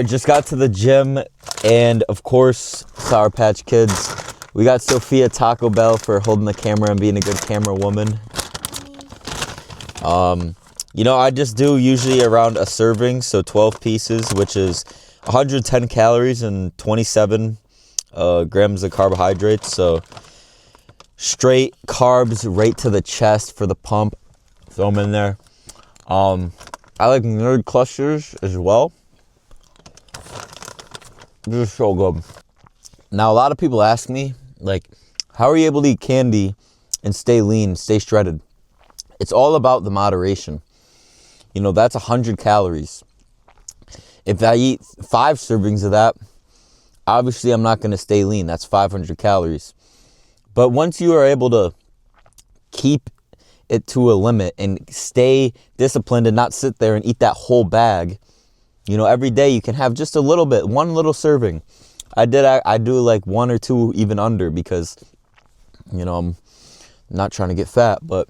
I just got to the gym, and of course, Sour Patch Kids. We got Sophia Taco Bell for holding the camera and being a good camera woman. You know, I just do usually around a serving, so 12 pieces, which is 110 calories and 27 grams of carbohydrates. So straight carbs right to the chest for the pump. Throw them in there. I like nerd clusters as well. This is so good. Now, a lot of people ask me, like, how are you able to eat candy and stay lean, stay shredded? It's all about the moderation. You know, that's 100 calories. If I eat 5 servings of that, obviously I'm not going to stay lean. That's 500 calories. But once you are able to keep it to a limit and stay disciplined and not sit there and eat that whole bag, you know, every day you can have just a little bit, one little serving. I do like 1 or 2 even under because, you know, I'm not trying to get fat. But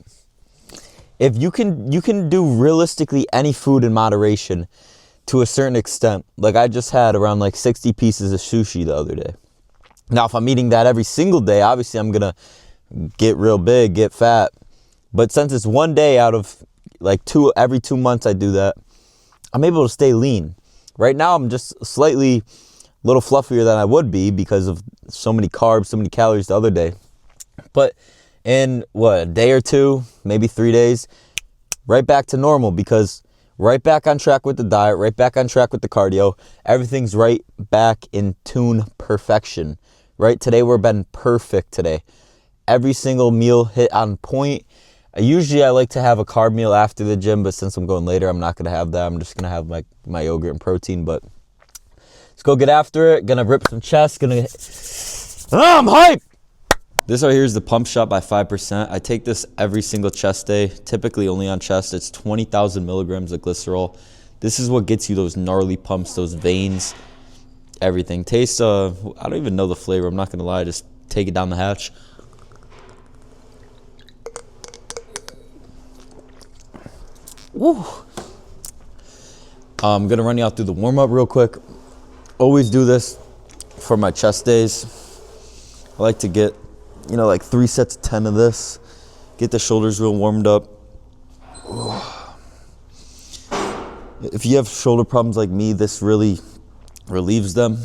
if you can do realistically any food in moderation to a certain extent. Like I just had around like 60 pieces of sushi the other day. Now, if I'm eating that every single day, obviously I'm going to get real big, get fat. But since it's one day out of like every 2 months I do that, I'm able to stay lean. Right now, I'm just slightly a little fluffier than I would be because of so many carbs, so many calories the other day. But in, a day or 2, maybe 3 days, right back to normal because right back on track with the diet, right back on track with the cardio. Everything's right back in tune perfection, right? Today, we've been perfect today. Every single meal hit on point. Usually I like to have a carb meal after the gym, but since I'm going later, I'm not going to have that. I'm just going to have my yogurt and protein, but let's go get after it. Gonna rip some chest. I'm hyped! This right here is the pump shot by 5%. I take this every single chest day, typically only on chest. It's 20,000 milligrams of glycerol. This is what gets you those gnarly pumps, those veins, everything. Taste, I don't even know the flavor. I'm not going to lie. Just take it down the hatch. Woo. I'm going to run you out through the warm-up real quick. Always do this for my chest days. I like to get, you know, like 3 sets of 10 of this. Get the shoulders real warmed up. If you have shoulder problems like me, this really relieves them.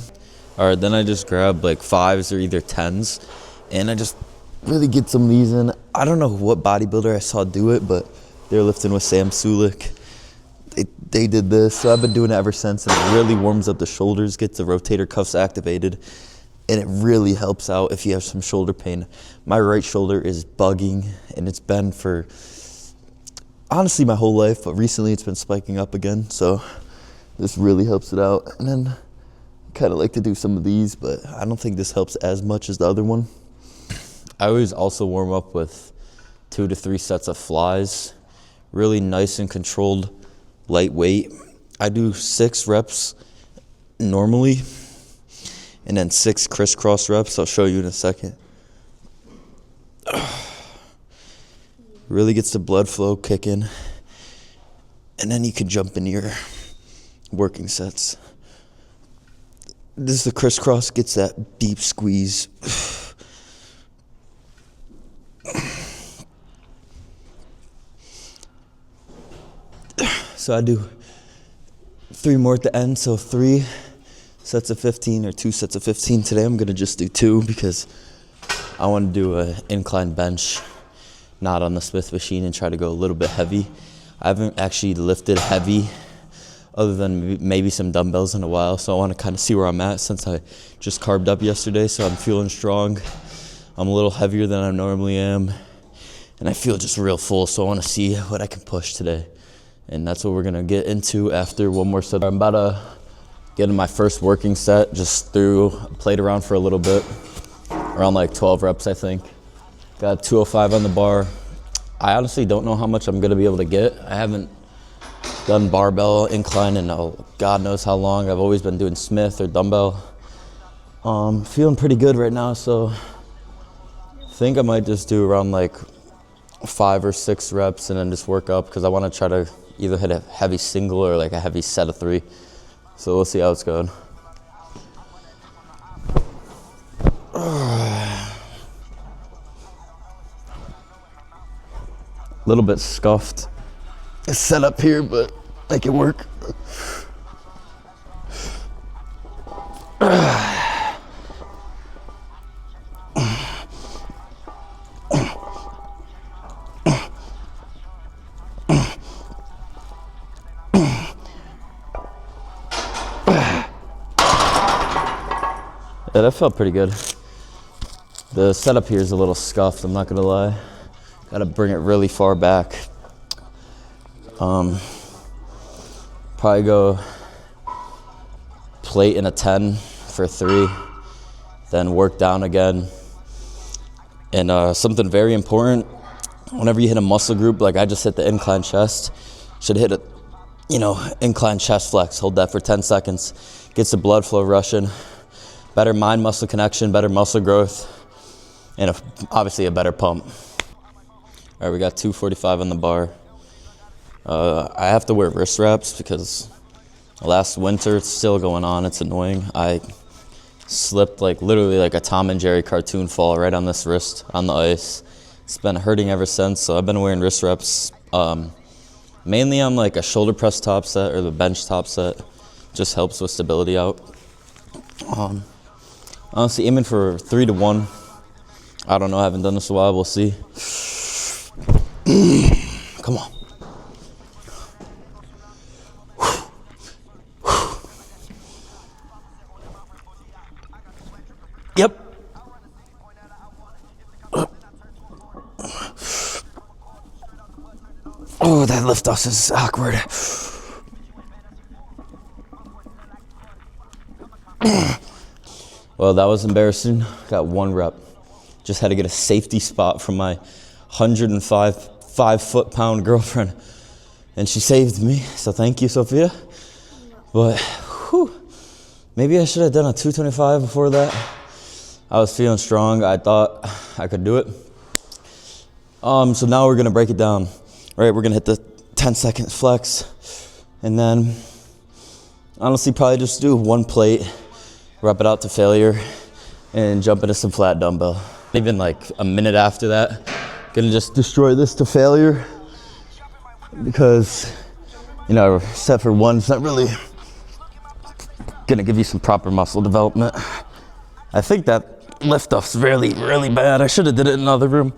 All right, then I just grab like 5s or either 10s, and I just really get some of these in. I don't know what bodybuilder I saw do it, but they're lifting with Sam Sulik. They did this, so I've been doing it ever since, and it really warms up the shoulders, gets the rotator cuffs activated, and it really helps out if you have some shoulder pain. My right shoulder is bugging, and it's been for, honestly, my whole life, but recently it's been spiking up again, so this really helps it out. And then I kind of like to do some of these, but I don't think this helps as much as the other one. I always also warm up with 2 to 3 sets of flies. Really nice and controlled, lightweight. I do 6 reps normally, and then 6 crisscross reps. I'll show you in a second. Really gets the blood flow kicking, and then you can jump into your working sets. This is the crisscross, gets that deep squeeze. So I do 3 more at the end, so 3 sets of 15 or 2 sets of 15. Today I'm going to just do 2 because I want to do an incline bench, not on the Smith machine, and try to go a little bit heavy. I haven't actually lifted heavy other than maybe some dumbbells in a while, so I want to kind of see where I'm at since I just carbed up yesterday, so I'm feeling strong. I'm a little heavier than I normally am, and I feel just real full, so I want to see what I can push today. And that's what we're going to get into after one more set. I'm about to get in my first working set, just played around for a little bit, around like 12 reps, I think. Got 205 on the bar. I honestly don't know how much I'm going to be able to get. I haven't done barbell incline in God knows how long. I've always been doing Smith or dumbbell. Feeling pretty good right now, so I think I might just do around like 5 or 6 reps and then just work up because I want to try to either hit a heavy single or like a heavy set of 3. So we'll see how it's going. A little bit scuffed. It's set up here, but make it work. Yeah, that felt pretty good. The setup here is a little scuffed, I'm not gonna lie. Gotta bring it really far back. Probably go plate in a 10 for 3, then work down again. And something very important, whenever you hit a muscle group, like I just hit the incline chest, should hit a, incline chest flex. Hold that for 10 seconds. Gets the blood flow rushing. Better mind-muscle connection, better muscle growth, and obviously a better pump. All right, we got 245 on the bar. I have to wear wrist wraps because last winter, it's still going on, it's annoying. I slipped literally like a Tom and Jerry cartoon fall right on this wrist on the ice. It's been hurting ever since, so I've been wearing wrist wraps. Mainly on like a shoulder press top set or the bench top set. Just helps with stability out. Honestly, aiming for 3 to 1. I don't know, I haven't done this in a while, we'll see. Come on. Yep. Oh, that lift off is awkward. Well, that was embarrassing. Got 1 rep. Just had to get a safety spot from my 105 foot-pound girlfriend. And she saved me, so thank you, Sophia. But, maybe I should have done a 225 before that. I was feeling strong. I thought I could do it. So now we're gonna break it down. Right, we're gonna hit the 10-second flex. And then, honestly, probably just do 1 plate, rep it out to failure, and jump into some flat dumbbell. Even like a minute after that, gonna just destroy this to failure because, set for 1 is not really gonna give you some proper muscle development. I think that lift off's really, really bad. I should have did it in another room.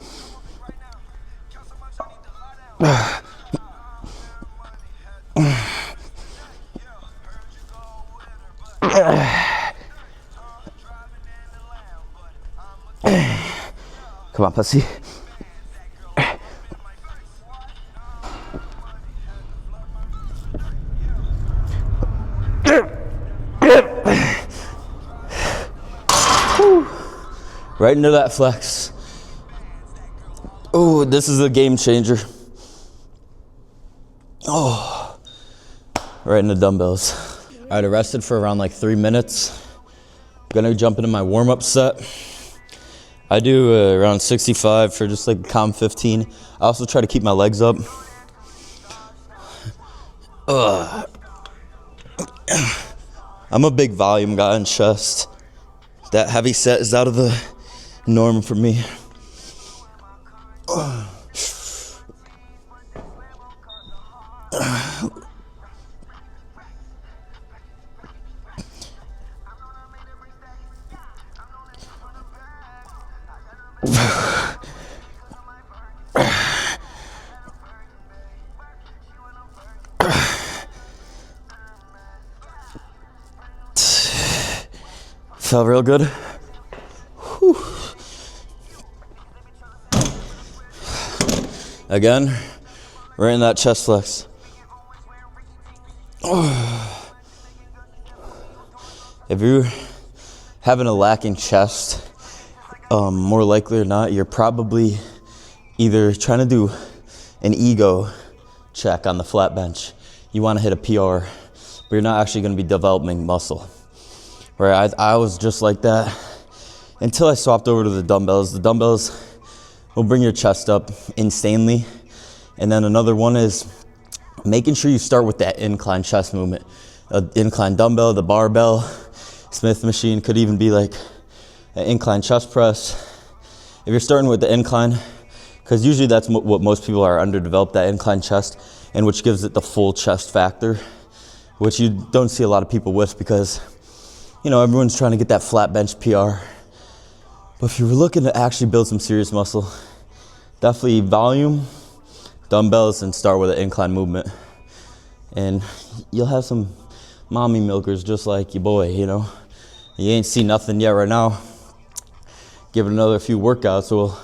Come on, pussy. Right into that flex. Oh, this is a game changer. Oh, right into dumbbells. All right, I rested for around 3 minutes. Gonna jump into my warm-up set. I do around 65 for just calm 15. I also try to keep my legs up. I'm a big volume guy in chest. That heavy set is out of the norm for me. Felt real good. Whew. Again, right in that chest flex. If you're having a lacking chest, more likely or not, you're probably either trying to do an ego check on the flat bench. You want to hit a PR, but you're not actually going to be developing muscle. Right, I was just like that until I swapped over to the dumbbells. The dumbbells will bring your chest up insanely. And then another one is making sure you start with that incline chest movement. an incline dumbbell, the barbell, Smith machine, could even be like an incline chest press. If you're starting with the incline, because usually that's what most people are underdeveloped, that incline chest, and which gives it the full chest factor, which you don't see a lot of people with because, you know, everyone's trying to get that flat bench PR. But if you're looking to actually build some serious muscle, definitely volume, dumbbells, and start with an incline movement. And you'll have some mommy milkers just like your boy, you know. You ain't seen nothing yet right now. Give it another few workouts, so we'll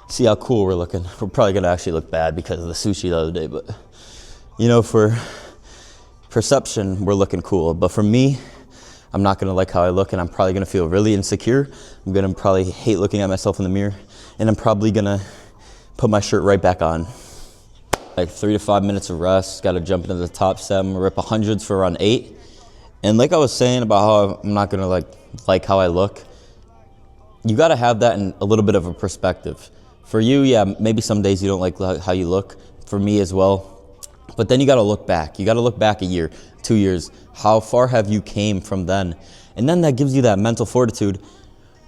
see how cool we're looking. We're probably gonna actually look bad because of the sushi the other day, but you know, for perception, we're looking cool. But for me, I'm not gonna like how I look, and I'm probably gonna feel really insecure. I'm gonna probably hate looking at myself in the mirror, and I'm probably gonna put my shirt right back on. Like 3 to 5 minutes of rest, gotta jump into the top set. I'm gonna rip 100s for around 8. And like I was saying about how I'm not gonna like how I look, you gotta have that in a little bit of a perspective. For you, yeah, maybe some days you don't like how you look. For me as well. But then you gotta look back. You gotta look back a year, 2 years. How far have you came from then? And then that gives you that mental fortitude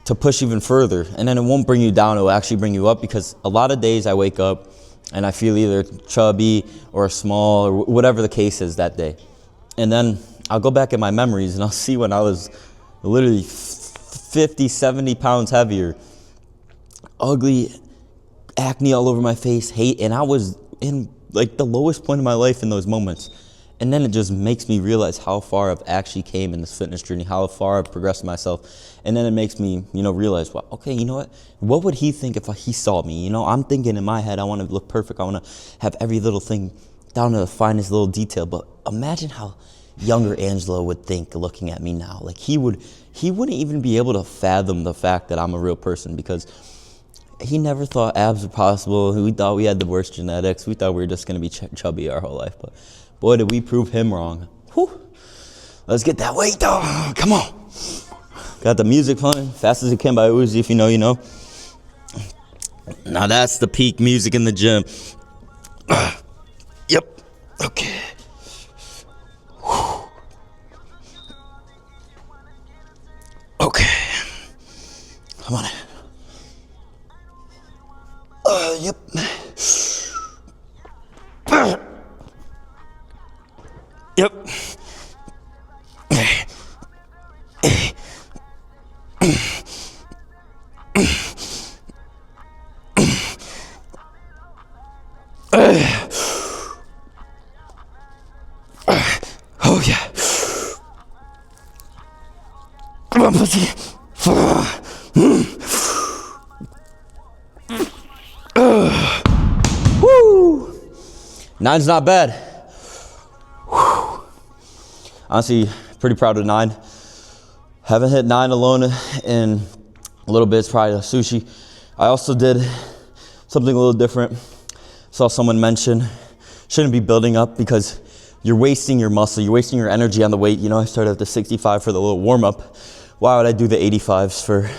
to push even further. And then it won't bring you down, it will actually bring you up, because a lot of days I wake up and I feel either chubby or small or whatever the case is that day. And then I'll go back in my memories and I'll see when I was literally 50, 70 pounds heavier, ugly, acne all over my face, hate, and I was in like the lowest point of my life in those moments. And then it just makes me realize how far I've actually came in this fitness journey, how far I've progressed myself. And then it makes me, you know, realize, well, okay, you know what would he think if he saw me? You know, I'm thinking in my head, I want to look perfect. I want to have every little thing down to the finest little detail. But imagine how younger Angelo would think looking at me now. Like he wouldn't even be able to fathom the fact that I'm a real person, because he never thought abs were possible. We thought we had the worst genetics. We thought we were just going to be chubby our whole life. But boy, did we prove him wrong. Whew. Let's get that weight down. Come on. Got the music playing. Fast As You Can by Uzi, if you know, you know. Now that's the peak music in the gym. Yep. Okay. Whew. Okay. Come on. Yep. Yep. Oh yeah. Come on, pussy. Woo! 9's not bad. Whew. Honestly, pretty proud of 9. Haven't hit 9 alone in a little bit. It's probably the sushi. I also did something a little different. Saw someone mention shouldn't be building up because you're wasting your muscle. You're wasting your energy on the weight. You know, I started at the 65 for the little warm up. Why would I do the 85s for,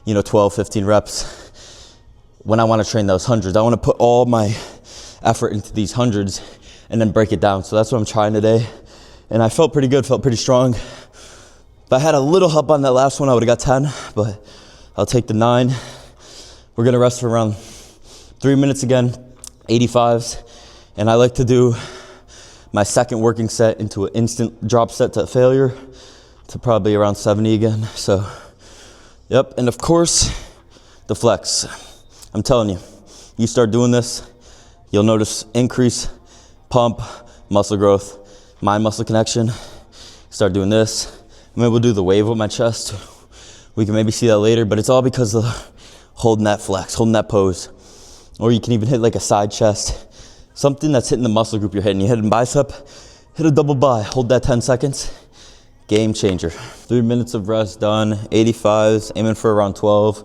12, 15 reps when I want to train those hundreds? I want to put all my effort into these hundreds and then break it down. So that's what I'm trying today. And I felt pretty good, felt pretty strong. If I had a little help on that last one, I would have got 10, but I'll take the 9. We're gonna rest for around 3 minutes again, 85s. And I like to do my second working set into an instant drop set to failure to probably around 70 again. So, yep, and of course, the flex. I'm telling you, you start doing this, you'll notice increase, pump, muscle growth, mind muscle connection. Start doing this. Maybe we'll do the wave with my chest. We can maybe see that later, but it's all because of holding that flex, holding that pose. Or you can even hit like a side chest. Something that's hitting the muscle group you're hitting. You hit a bicep, hit a double bi, hold that 10 seconds. Game changer. 3 minutes of rest done, 85s, aiming for around 12.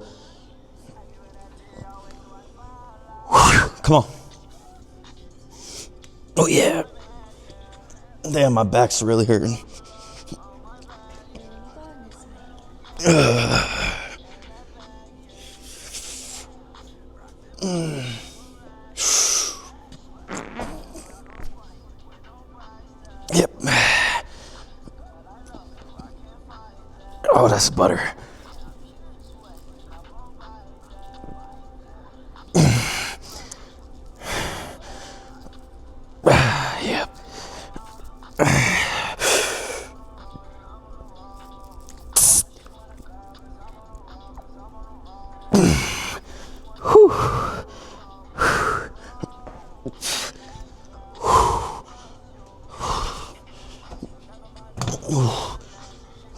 Whew, come on. Oh yeah. Damn, my back's really hurting. Yep. Oh, that's butter. Yep.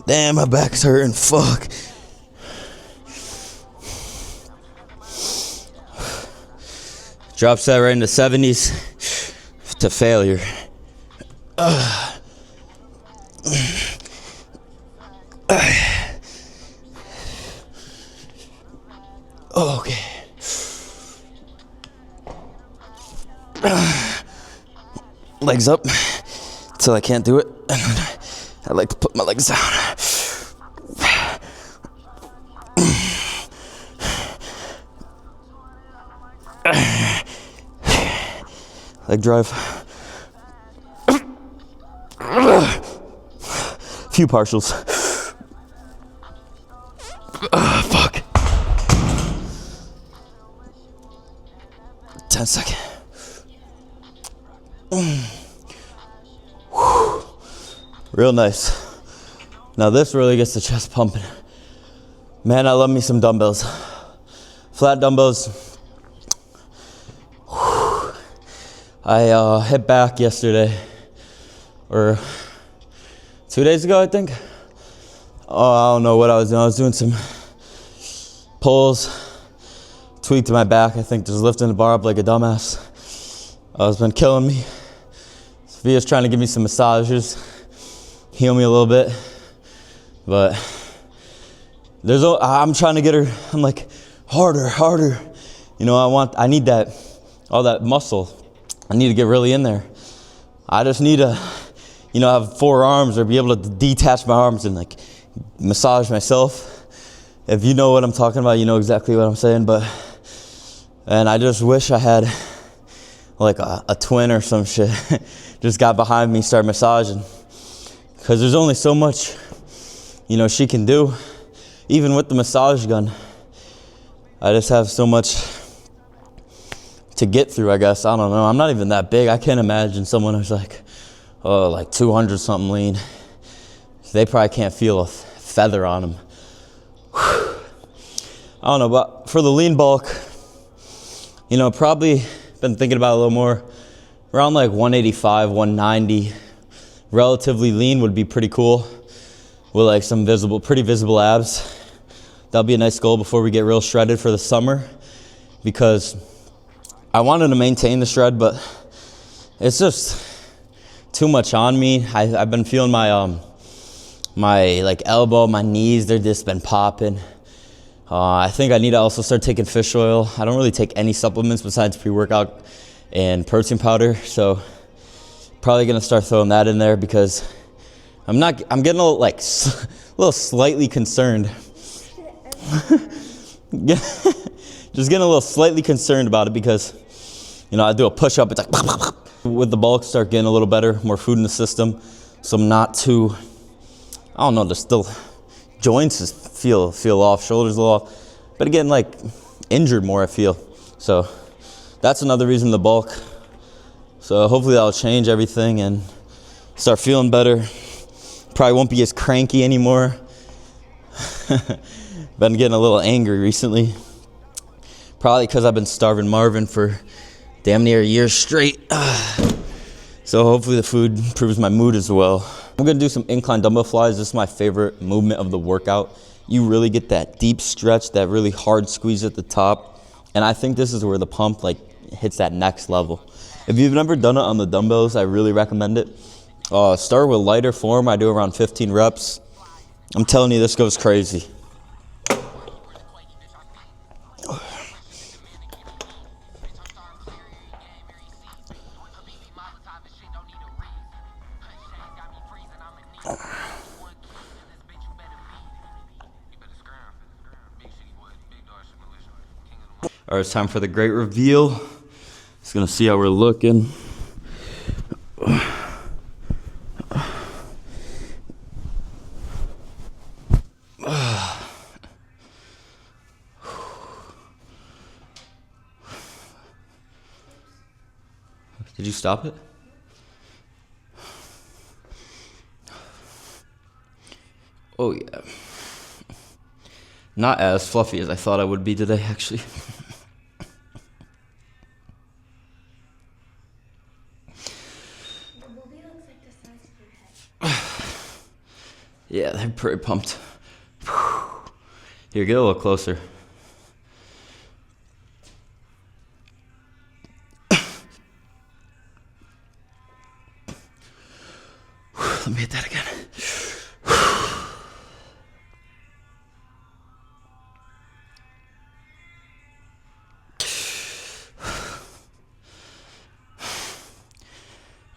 Damn, my back's hurting. Fuck. Drop set right in the 70s to failure. Okay. Legs up till I can't do it. I like to put my legs down. Leg drive. Few partials. Fuck. 10 seconds. Real nice. Now this really gets the chest pumping. Man, I love me some dumbbells. Flat dumbbells. I hit back yesterday, or 2 days ago, I think. Oh, I don't know what I was doing. I was doing some pulls, tweaked my back. I think just lifting the bar up like a dumbass. It's been killing me. Sophia's trying to give me some massages, heal me a little bit, but I'm trying to get her. I'm like, harder. You know, I need that, all that muscle. I need to get really in there. I just need to, you know, have 4 arms or be able to detach my arms and like massage myself. If you know what I'm talking about, you know exactly what I'm saying. And I just wish I had like a twin or some shit. Just got behind me, started massaging. Cause there's only so much, you know, she can do. Even with the massage gun, I just have so much to get through, I guess. I don't know. I'm not even that big. I can't imagine someone who's like 200 something lean. They probably can't feel a feather on them. I don't know, but for the lean bulk, you know, probably been thinking about it a little more. Around like 185, 190, relatively lean would be pretty cool. With like some pretty visible abs. That'll be a nice goal before we get real shredded for the summer, because I wanted to maintain the shred, but it's just too much on me. I've been feeling my my like elbow, my knees, they're just been popping. I think I need to also start taking fish oil. I don't really take any supplements besides pre-workout and protein powder, so probably gonna start throwing that in there because I'm getting a little slightly concerned. Just getting a little slightly concerned about it because, you know, I do a push-up, it's like, with the bulk, start getting a little better, more food in the system, so I'm not too, I don't know, there's still, joints just feel off, shoulders a little off, but again, like, injured more, I feel, so that's another reason the bulk, so hopefully that'll change everything and start feeling better, probably won't be as cranky anymore. Been getting a little angry recently. Probably because I've been starving Marvin for damn near a year straight. So hopefully the food improves my mood as well. I'm gonna do some incline dumbbell flies. This is my favorite movement of the workout. You really get that deep stretch, that really hard squeeze at the top. And I think this is where the pump like hits that next level. If you've never done it on the dumbbells, I really recommend it. Start with lighter form. I do around 15 reps. I'm telling you, this goes crazy. All right, it's time for the great reveal. Just gonna see how we're looking. Did you stop it? Oh yeah. Not as fluffy as I thought I would be today, actually. The booby looks like the size of your head. Yeah, they're pretty pumped. Here, get a little closer. Let me hit that again.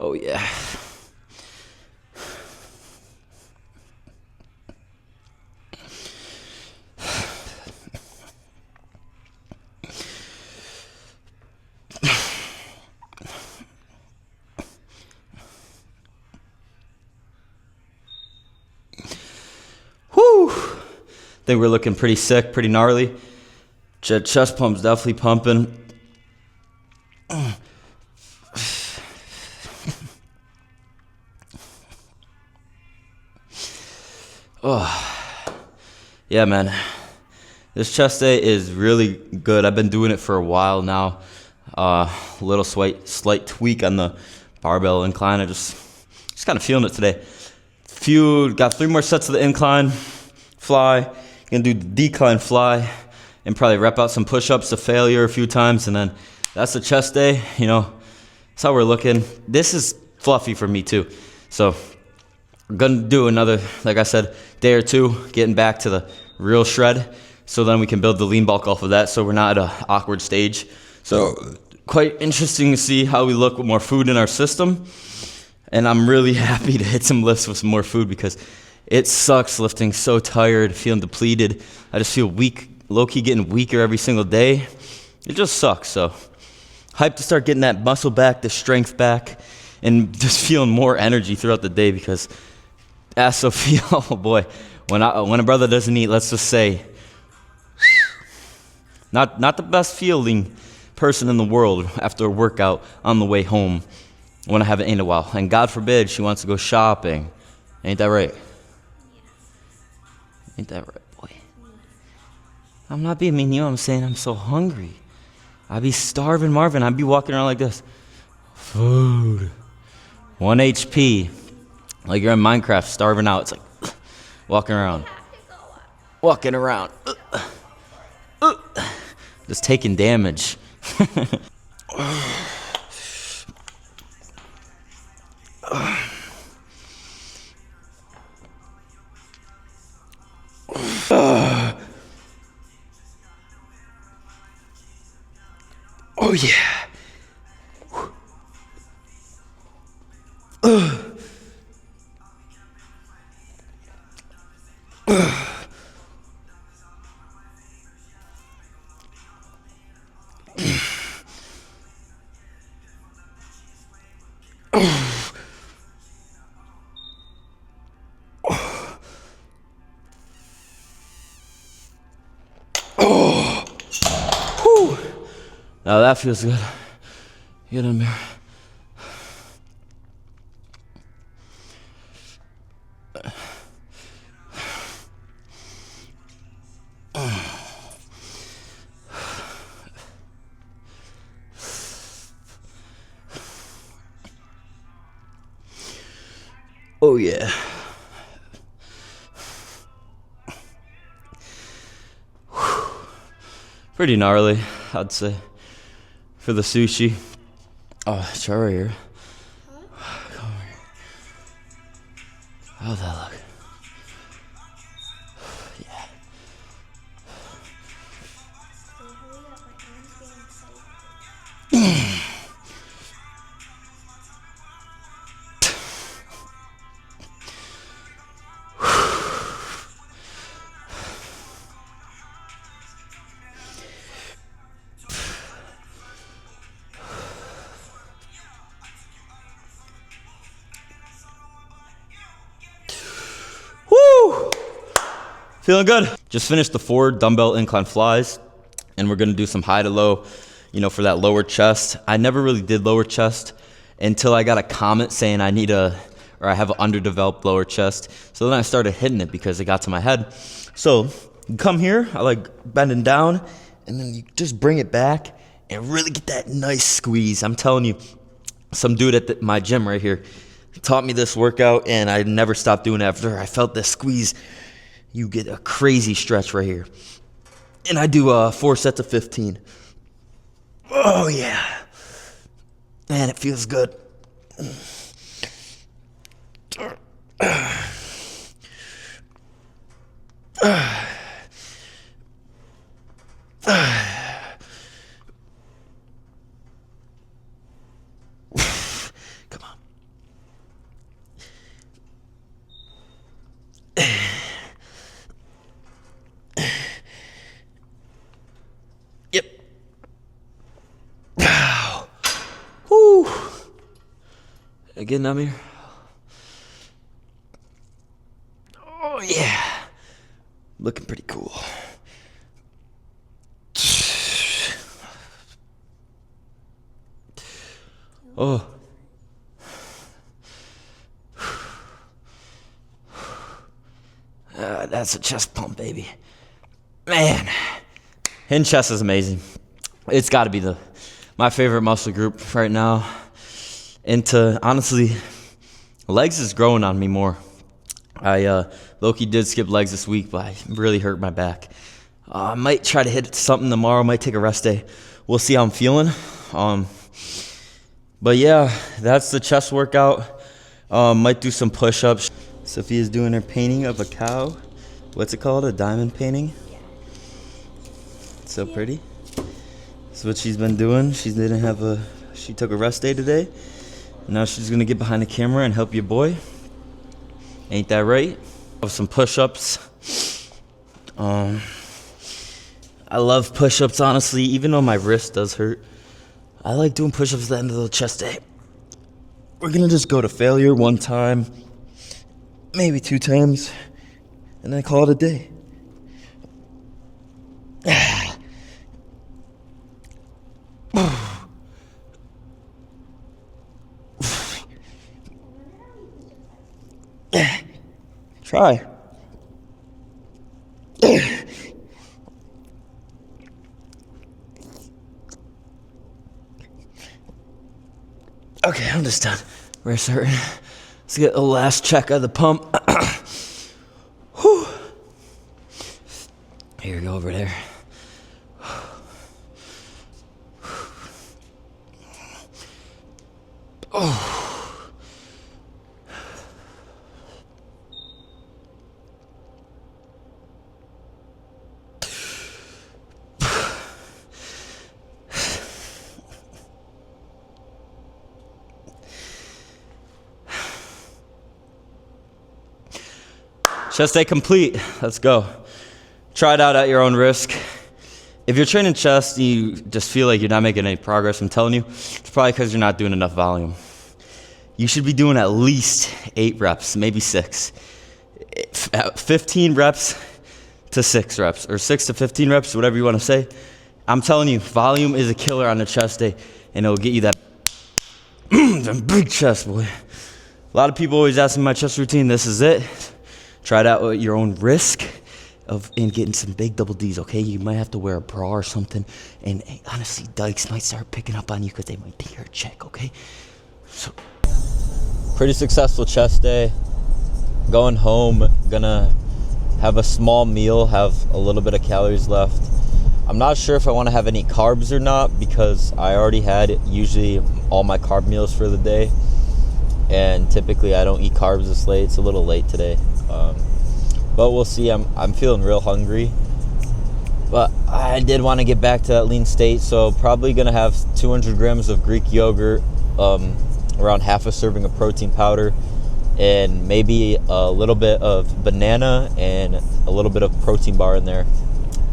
Oh yeah. Whew. Think we're looking pretty sick, pretty gnarly. Chest pump's definitely pumping. Oh, yeah, man. This chest day is really good. I've been doing it for a while now. A little slight tweak on the barbell incline. I just kind of feeling it today. Got 3 more sets of the incline fly. Gonna do the decline fly and probably rep out some push-ups to failure a few times, and then that's the chest day. You know, that's how we're looking. This is fluffy for me too. So we're gonna do another, like I said, day or 2, getting back to the real shred, so then we can build the lean bulk off of that, so we're not at an awkward stage. So quite interesting to see how we look with more food in our system. And I'm really happy to hit some lifts with some more food, because it sucks lifting so tired, feeling depleted. I just feel weak, low-key getting weaker every single day. It just sucks. So hyped to start getting that muscle back, the strength back, and just feeling more energy throughout the day, because as Sophia, oh boy, when a brother doesn't eat, let's just say, not the best feeling person in the world after a workout on the way home when I haven't eaten in a while. And God forbid she wants to go shopping. Ain't that right? Ain't that right, boy? I'm not being mean to you. I'm saying I'm so hungry. I be starving Marvin. I be walking around like this. Food. 1 HP. Like you're in Minecraft starving out. It's like walking around. Walking around. Just taking damage. Oh yeah. Now that feels good. Get in there. Oh yeah. Pretty gnarly, I'd say, for the sushi. Oh, it's right here. Come over here. How's that look? Yeah. Woo! Feeling good. Just finished the 4 dumbbell incline flies, and we're gonna do some high to low, you know, for that lower chest. I never really did lower chest until I got a comment saying I have an underdeveloped lower chest. So then I started hitting it because it got to my head. So you come here, I like bending down, and then you just bring it back and really get that nice squeeze. I'm telling you, some dude at my gym right here taught me this workout, and I never stopped doing it after I felt this squeeze. You get a crazy stretch right here. And I do 4 sets of 15. Oh, yeah. Man, it feels good. Come on. Yep. Wow. Whew. Again, Amir. Oh, yeah. Looking pretty cool. Oh. That's a chest pump, baby. Man. Hinge chest is amazing. It's got to be my favorite muscle group right now. Honestly, legs is growing on me more. I low-key did skip legs this week, but I really hurt my back. I might try to hit something tomorrow. Might take a rest day. We'll see how I'm feeling. But yeah, that's the chest workout. Might do some push-ups. Sophia's doing her painting of a cow. What's it called? A diamond painting? Yeah. So pretty. That's what she's been doing. She took a rest day today. Now she's gonna get behind the camera and help your boy. Ain't that right? Have some push-ups. I love push-ups, honestly, even though my wrist does hurt. I like doing push-ups at the end of the chest day. We're gonna just go to failure 1 time, maybe 2 times, and then call it a day. Try. Okay, I'm just done. Wrist hurting. Let's get the last check of the pump. Whew. Here we go over there. Oh. Chest day complete. Let's go. Try it out at your own risk. If you're training chest and you just feel like you're not making any progress, I'm telling you, it's probably because you're not doing enough volume. You should be doing at least 8 reps, maybe 6. 15 reps to 6 reps, or 6 to 15 reps, whatever you want to say. I'm telling you, volume is a killer on the chest day, and it'll get you that big chest, boy. A lot of people always ask me my chest routine. This is it. Try it out at your own risk in getting some big double Ds, okay? You might have to wear a bra or something. And hey, honestly, dykes might start picking up on you because they might think you're a chick, okay? So, Pretty successful chest day. Going home, gonna have a small meal, have a little bit of calories left. I'm not sure if I want to have any carbs or not because I already had usually all my carb meals for the day. And typically I don't eat carbs this late. It's a little late today. But we'll see. I'm feeling real hungry. But I did want to get back to that lean state, so probably going to have 200 grams of Greek yogurt, around half a serving of protein powder, and maybe a little bit of banana and a little bit of protein bar in there.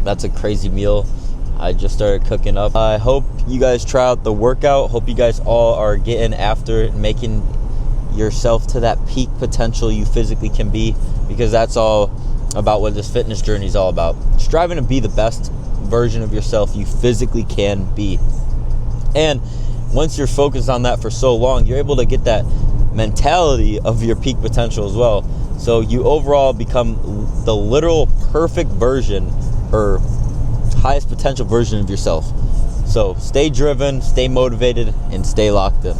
That's a crazy meal. I just started cooking up. I hope you guys try out the workout. Hope you guys all are getting after it, making yourself to that peak potential you physically can be, because that's all about what this fitness journey is all about. Striving to be the best version of yourself you physically can be. And once you're focused on that for so long, you're able to get that mentality of your peak potential as well. So you overall become the literal perfect version or highest potential version of yourself. So stay driven, stay motivated, and stay locked in.